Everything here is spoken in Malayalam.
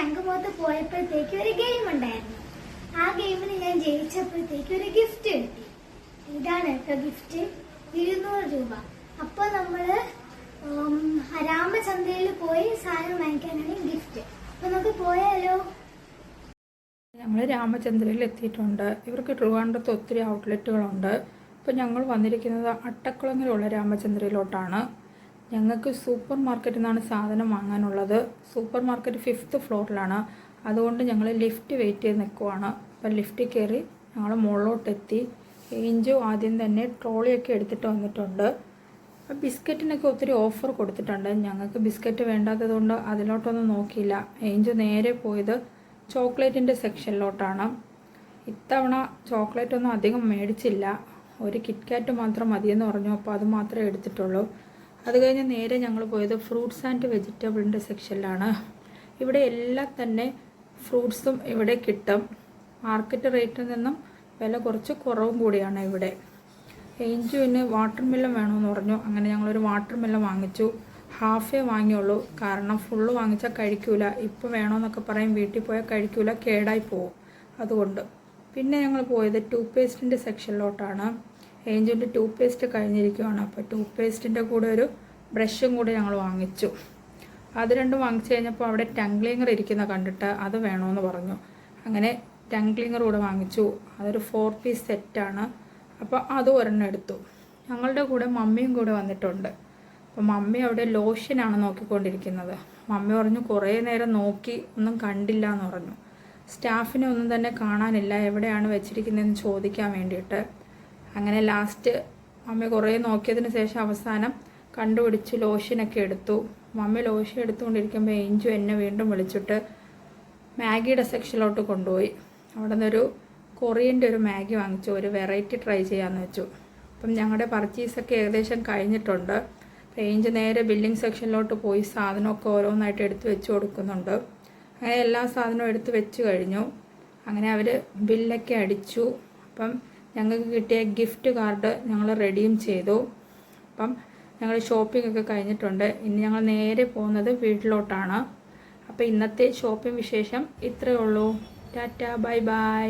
ശംഖുമുഖത്ത് പോയപ്പോഴത്തേക്ക് ഒരു ഗെയിം ഉണ്ടായിരുന്നു. ആ ഗെയിമിന് ഞാൻ ജയിച്ചപ്പോഴത്തേക്ക് ഒരു ഗിഫ്റ്റ് കിട്ടി. ഇതാണ് കേട്ടോ ഗിഫ്റ്റ്, 200 രൂപ. അപ്പൊ നമ്മള് രാമചന്ദ്രയിൽ പോയി സാധനം വാങ്ങിക്കാനാണ് ഗിഫ്റ്റ്. അപ്പൊ നമുക്ക് പോയാലോ? ഞങ്ങൾ രാമചന്ദ്രയിൽ എത്തിയിട്ടുണ്ട്. ഇവർക്ക് ട്രിവാൻഡ്രത്ത് ഒത്തിരി ഔട്ട്ലെറ്റുകളുണ്ട്. ഇപ്പോൾ ഞങ്ങൾ വന്നിരിക്കുന്നത് അട്ടക്കുളങ്ങലുള്ള രാമചന്ദ്രയിലോട്ടാണ്. ഞങ്ങൾക്ക് സൂപ്പർ മാർക്കറ്റിൽ നിന്നാണ് സാധനം വാങ്ങാനുള്ളത്. Super market 5th ഫ്ലോറിലാണ്. അതുകൊണ്ട് ഞങ്ങൾ ലിഫ്റ്റ് വെയിറ്റ് ചെയ്ത് നിൽക്കുവാണ്. അപ്പം ലിഫ്റ്റിൽ കയറി ഞങ്ങൾ മുകളിലോട്ടെത്തി. ഏഞ്ചു ആദ്യം തന്നെ ട്രോളിയൊക്കെ എടുത്തിട്ട് വന്നിട്ടുണ്ട്. ബിസ്ക്കറ്റിനൊക്കെ ഒത്തിരി ഓഫർ കൊടുത്തിട്ടുണ്ട്. ഞങ്ങൾക്ക് ബിസ്ക്കറ്റ് വേണ്ടാത്തതുകൊണ്ട് അതിലോട്ടൊന്നും നോക്കിയില്ല. ഏഞ്ചു നേരെ പോയത് ചോക്ലേറ്റിൻ്റെ സെക്ഷനിലോട്ടാണ്. ഇത്തവണ ചോക്ലേറ്റ് ഒന്നും അധികം മേടിച്ചില്ല. ഒരു കിറ്റ്കാറ്റ് മാത്രം മതിയെന്ന് പറഞ്ഞു. അപ്പോൾ അത് മാത്രമേ എടുത്തിട്ടുള്ളൂ. അത് കഴിഞ്ഞ് നേരെ ഞങ്ങൾ പോയത് ഫ്രൂട്ട്സ് ആൻഡ് വെജിറ്റബിളിൻ്റെ സെക്ഷനിലാണ്. ഇവിടെ എല്ലാം തന്നെ ഫ്രൂട്ട്സും ഇവിടെ കിട്ടും. മാർക്കറ്റ് റേറ്റിൽ നിന്നും വില കുറച്ച് കുറവും കൂടിയാണ് ഇവിടെ. ഏഞ്ചുവിന് വാട്ടർ മെലൺ വേണമെന്ന് പറഞ്ഞു. അങ്ങനെ ഞങ്ങളൊരു വാട്ടർ മെലൺ വാങ്ങിച്ചു. ഹാഫേ വാങ്ങിയുള്ളൂ, കാരണം ഫുള്ള് വാങ്ങിച്ചാൽ കഴിക്കൂല. ഇപ്പോൾ വേണമെന്നൊക്കെ പറയും, വീട്ടിൽ പോയാൽ കഴിക്കൂല, കേടായി പോവും. അതുകൊണ്ട് പിന്നെ ഞങ്ങൾ പോയത് ടൂത്ത് പേസ്റ്റിൻ്റെ സെക്ഷനിലോട്ടാണ്. ഏഞ്ചിൻ്റെ ടൂത്ത് പേസ്റ്റ് കഴിഞ്ഞിരിക്കുകയാണ്. അപ്പോൾ ടൂത്ത് പേസ്റ്റിൻ്റെ കൂടെ ഒരു ബ്രഷും കൂടെ ഞങ്ങൾ വാങ്ങിച്ചു. അത് രണ്ടും വാങ്ങിച്ചു കഴിഞ്ഞപ്പോൾ അവിടെ ടങ് ക്ലീനർ ഇരിക്കുന്ന കണ്ടിട്ട് അത് വേണമെന്ന് പറഞ്ഞു. അങ്ങനെ ടങ് ക്ലീനർ കൂടെ വാങ്ങിച്ചു. അതൊരു 4 പീസ് സെറ്റാണ്. അപ്പോൾ അതും ഒരെണ്ണം എടുത്തു. ഞങ്ങളുടെ കൂടെ മമ്മിയും കൂടെ വന്നിട്ടുണ്ട്. അപ്പോൾ മമ്മി അവിടെ ലോഷനാണ് നോക്കിക്കൊണ്ടിരിക്കുന്നത്. മമ്മി പറഞ്ഞു കുറേ നേരം നോക്കി ഒന്നും കണ്ടില്ല എന്ന് പറഞ്ഞു. സ്റ്റാഫിനെ ഒന്നും തന്നെ കാണാനില്ല, എവിടെയാണ് വെച്ചിരിക്കുന്നതെന്ന് ചോദിക്കാൻ വേണ്ടിയിട്ട്. അങ്ങനെ ലാസ്റ്റ് മമ്മി കുറേ നോക്കിയതിന് ശേഷം അവസാനം കണ്ടുപിടിച്ച് ലോഷനൊക്കെ എടുത്തു. മമ്മി ലോഷൻ എടുത്തുകൊണ്ടിരിക്കുമ്പോൾ ഏഞ്ചു എന്നെ വീണ്ടും വിളിച്ചിട്ട് മാഗിയുടെ സെക്ഷനിലോട്ട് കൊണ്ടുപോയി. അവിടെ നിന്നൊരു കൊറിയൻ്റെ ഒരു മാഗി വാങ്ങിച്ചു. ഒരു വെറൈറ്റി ട്രൈ ചെയ്യാമെന്ന് വെച്ചു. അപ്പം ഞങ്ങളുടെ പർച്ചേസൊക്കെ ഏകദേശം കഴിഞ്ഞിട്ടുണ്ട്. ഏഞ്ച് നേരെ ബില്ലിംഗ് സെക്ഷനിലോട്ട് പോയി സാധനമൊക്കെ ഓരോന്നായിട്ട് എടുത്ത് വെച്ച് കൊടുക്കുന്നുണ്ട്. അങ്ങനെ എല്ലാ സാധനവും എടുത്ത് വെച്ച് കഴിഞ്ഞു. അങ്ങനെ അവർ ബില്ലൊക്കെ അടിച്ചു. അപ്പം ഞങ്ങൾക്ക് കിട്ടിയ ഗിഫ്റ്റ് കാർഡ് ഞങ്ങൾ റെഡീം ചെയ്തു. അപ്പം ഞങ്ങൾ ഷോപ്പിംഗ് ഒക്കെ കഴിഞ്ഞിട്ടുണ്ട്. ഇനി ഞങ്ങൾ നേരെ പോകുന്നത് വീട്ടിലോട്ടാണ്. അപ്പോൾ ഇന്നത്തെ ഷോപ്പിംഗ് വിശേഷം ഇത്രയേ ഉള്ളൂ. Tata, bye bye.